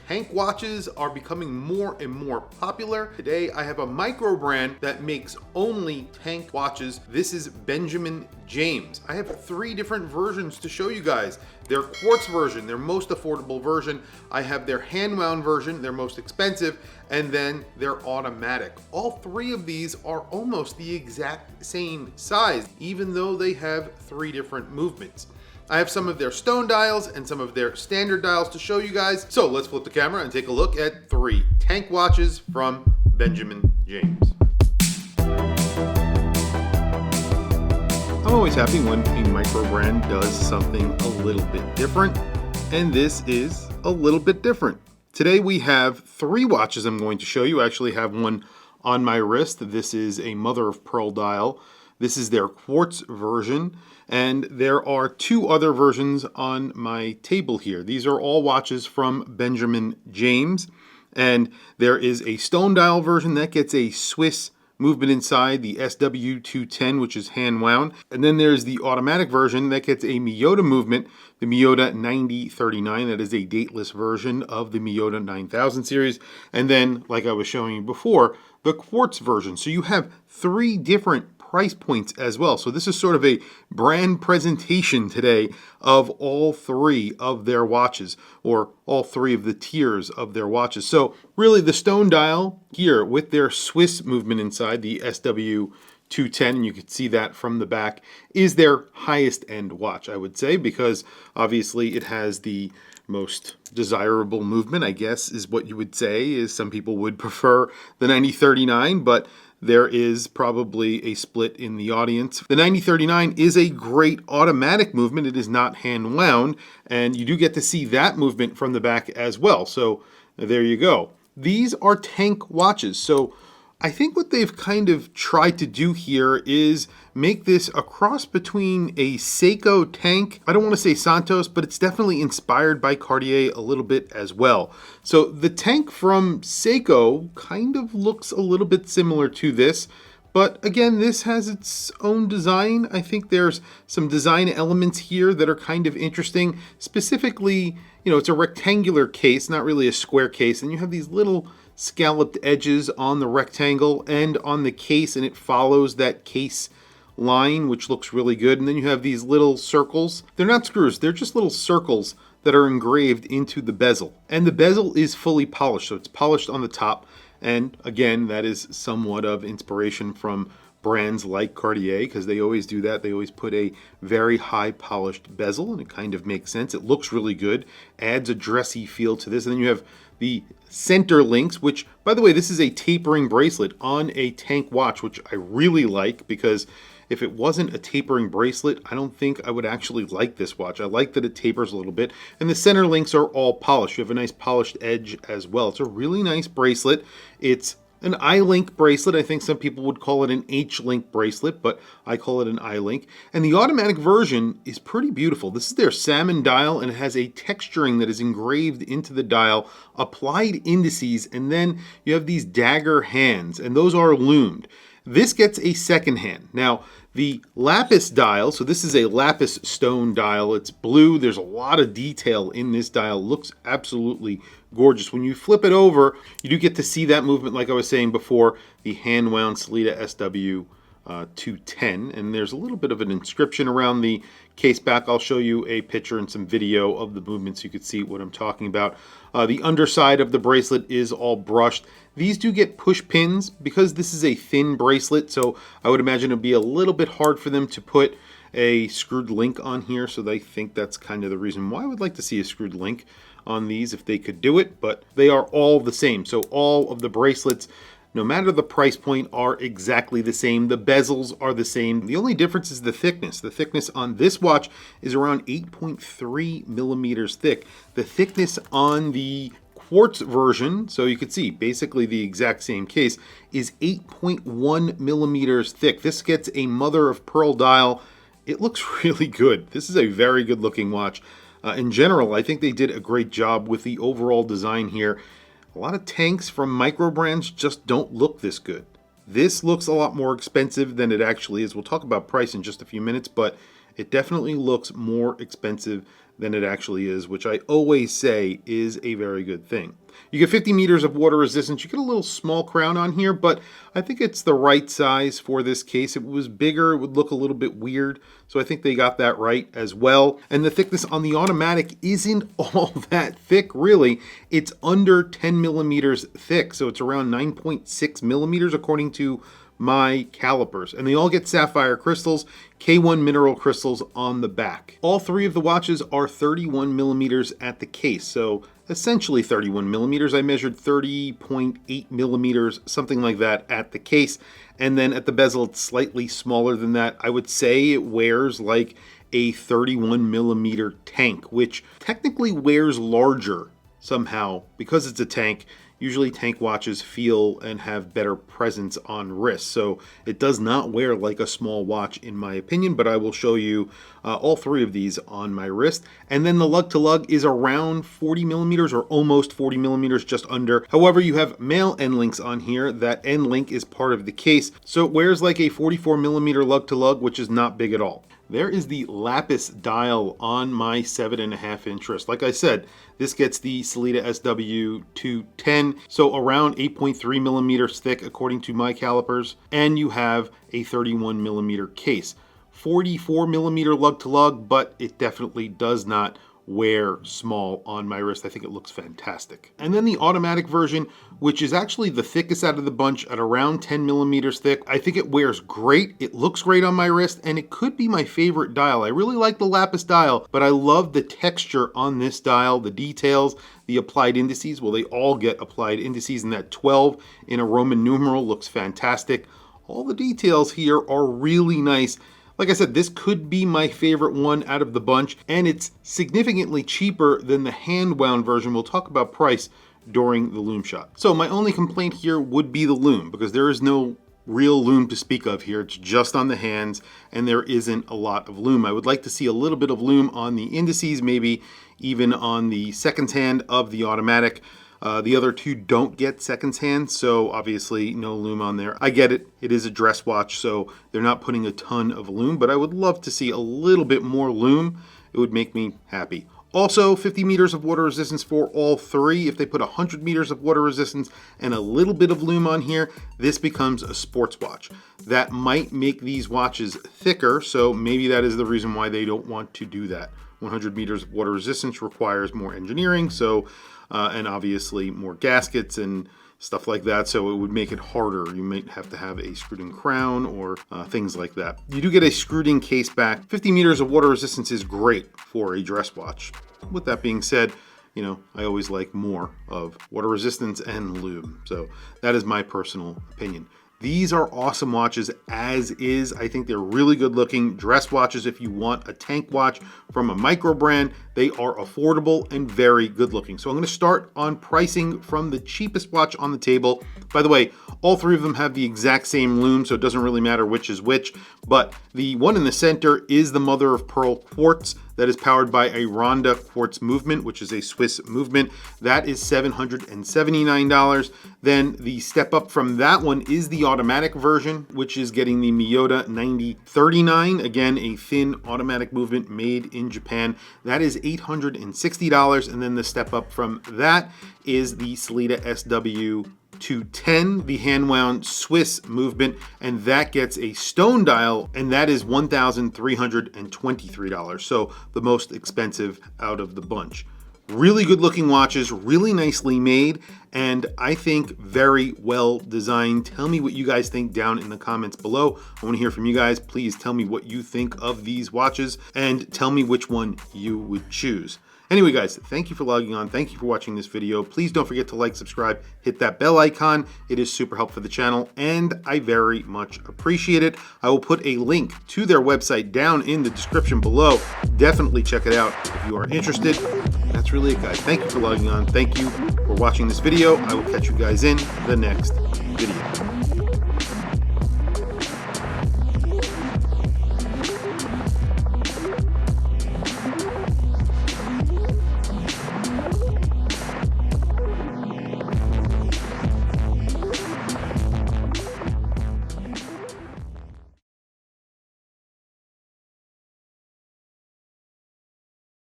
Tank watches are becoming more and more popular. Today I have a Microbrand that makes only tank watches. This is Benjamin James. I have 3 different versions to show you guys. Their quartz version, their most affordable version. I have their hand wound version, their most expensive, and then their automatic. All 3 of these are almost the exact same size, even though they have 3 different movements. I have some of their stone dials and some of their standard dials to show you guys. So let's flip the camera and take a look at 3 tank watches from Benjamin James. I'm always happy when a Microbrand does something a little bit different, and this is a little bit different. Today we have 3 watches I'm going to show you. I actually have one on my wrist. This is a mother of pearl dial. This is their quartz version, and there are 2 other versions on my table here. These are all watches from Benjamin James, and there is a stone dial version that gets a Swiss movement inside, the SW210, which is hand wound, and then there's the automatic version that gets a Miyota movement, the Miyota 9039. That is a dateless version of the Miyota 9000 series, and then, like I was showing you before, the quartz version. So you have 3 different price points as well. So this is sort of a brand presentation today of all 3 of their watches, or all 3 of the tiers of their watches. So really the stone dial here with their Swiss movement inside, the SW210, and you can see that from the back, is their highest end watch, I would say, because obviously it has the most desirable movement, I guess, is what you would say. Is some people would prefer the 9039, but there is probably a split in the audience. The 9039 is a great automatic movement. It is not hand wound, and you do get to see that movement from the back as well. So there you go. These are tank watches. So I think what they've kind of tried to do here is make this a cross between a Seiko tank. I don't want to say Santos, but it's definitely inspired by Cartier a little bit as well. So the tank from Seiko kind of looks a little bit similar to this, but again, this has its own design. I think there's some design elements here that are kind of interesting. Specifically, it's a rectangular case, not really a square case, and you have these little scalloped edges on the rectangle and on the case, and it follows that case line, which looks really good. And then you have these little circles. They're not screws, they're just little circles that are engraved into the bezel. And the bezel is fully polished, so it's polished on the top. And again, that is somewhat of inspiration from brands like Cartier, because they always do that. They always put a very high polished bezel, and it kind of makes sense. It looks really good, adds a dressy feel to this. And then you have the center links, which, by the way, this is a tapering bracelet on a tank watch, which I really like, because if it wasn't a tapering bracelet, I don't think I would actually like this watch. I like that it tapers a little bit, and the center links are all polished. You have a nice polished edge as well. It's a really nice bracelet. It's an I-link bracelet. I think some people would call it an H-link bracelet, but I call it an I-link. And the automatic version is pretty beautiful. This is their salmon dial, and it has a texturing that is engraved into the dial, applied indices, and then you have these dagger hands, and those are loomed. This gets a second hand. Now, the lapis dial, so this is a lapis stone dial. It's blue. There's a lot of detail in this dial. Looks absolutely gorgeous. When you flip it over, you do get to see that movement, like I was saying before, the hand wound Sellita SW210, and there's a little bit of an inscription around the case back. I'll show you a picture and some video of the movements so you can see what I'm talking about. The underside of the bracelet is all brushed. These do get push pins because this is a thin bracelet, so I would imagine it'd be a little bit hard for them to put a screwed link on here, so they think that's kind of the reason why I would like to see a screwed link on these if they could do it, but they are all the same. So all of the bracelets, no matter the price point, are exactly the same. The bezels are the same. The only difference is the thickness. The thickness on this watch is around 8.3 millimeters thick. The thickness on the quartz version, so you can see basically the exact same case, is 8.1 millimeters thick. This gets a mother of pearl dial. It looks really good. This is a very good looking watch. In general, I think they did a great job with the overall design here. A lot of tanks from Microbrands just don't look this good. This looks a lot more expensive than it actually is. We'll talk about price in just a few minutes, but it definitely looks more expensive than it actually is, which I always say is a very good thing. You get 50 meters of water resistance. You get a little small crown on here, but I think it's the right size for this case. If it was bigger, it would look a little bit weird. So I think they got that right as well. And the thickness on the automatic isn't all that thick, really. It's under 10 millimeters thick. So it's around 9.6 millimeters according to my calipers, and they all get sapphire crystals, K1 mineral crystals on the back. All three of the watches are 31 millimeters at the case, so essentially 31 millimeters. I measured 30.8 millimeters, something like that at the case, and then at the bezel it's slightly smaller than that. I would say it wears like a 31 millimeter tank, which technically wears larger somehow because it's a tank. Usually tank watches feel and have better presence on wrist, so it does not wear like a small watch in my opinion, but I will show you all three of these on my wrist. And then the lug to lug is around 40 millimeters or almost 40 millimeters, just under. However, you have male end links on here. That end link is part of the case, so it wears like a 44 millimeter lug to lug, which is not big at all. There is the lapis dial on my 7.5 inch wrist. Like I said, this gets the Sellita SW210, so around 8.3 millimeters thick according to my calipers, and you have a 31 millimeter case. 44 millimeter lug to lug, but it definitely does not wear small on my wrist. I think it looks fantastic. And then the automatic version, which is actually the thickest out of the bunch at around 10 millimeters thick. I think it wears great. It looks great on my wrist, and it could be my favorite dial. I really like the lapis dial, but I love the texture on this dial, the details, the applied indices. Well, they all get applied indices, and that 12 in a Roman numeral looks fantastic. All the details here are really nice. Like I said, this could be my favorite one out of the bunch, and it's significantly cheaper than the hand-wound version. We'll talk about price during the lume shot. So my only complaint here would be the lume, because there is no real lume to speak of here. It's just on the hands, and there isn't a lot of lume. I would like to see a little bit of lume on the indices, maybe even on the seconds hand of the automatic. The other two don't get seconds hand, so obviously no lume on there. I get it, it is a dress watch, so they're not putting a ton of lume, but I would love to see a little bit more lume. It would make me happy. Also, 50 meters of water resistance for all three. If they put 100 meters of water resistance and a little bit of lume on here, this becomes a sports watch. That might make these watches thicker, so maybe that is the reason why they don't want to do that. 100 meters of water resistance requires more engineering, so and obviously more gaskets and stuff like that, so it would make it harder. You might have to have a screwed-in crown or things like that. You do get a screwed-in case back. 50 meters of water resistance is great for a dress watch. With that being said, you know, I always like more of water resistance and lube, so that is my personal opinion. These are awesome watches as is. I think they're really good looking dress watches. If you want a tank watch from a Microbrand, they are affordable and very good looking. So I'm going to start on pricing from the cheapest watch on the table. By the way, all three of them have the exact same lume, so it doesn't really matter which is which, but the one in the center is the mother of pearl quartz that is powered by a Ronda quartz movement, which is a Swiss movement. That is $779. Then the step up from that one is the automatic version, which is getting the Miyota 9039. Again, a thin automatic movement made in Japan. That is $860. And then the step up from that is the Sellita SW210, the hand-wound Swiss movement, and that gets a stone dial, and that is $1,323. So the most expensive out of the bunch. Really good looking watches, really nicely made, and I think very well designed. Tell me what you guys think down in the comments below. I want to hear from you guys. Please tell me what you think of these watches and tell me which one you would choose. Anyway, guys, thank you for logging on. Thank you for watching this video. Please don't forget to like, subscribe, hit that bell icon. It is super helpful for the channel, and I very much appreciate it. I will put a link to their website down in the description below. Definitely check it out if you are interested. That's really it, guys. Thank you for logging on. Thank you for watching this video. I will catch you guys in the next video.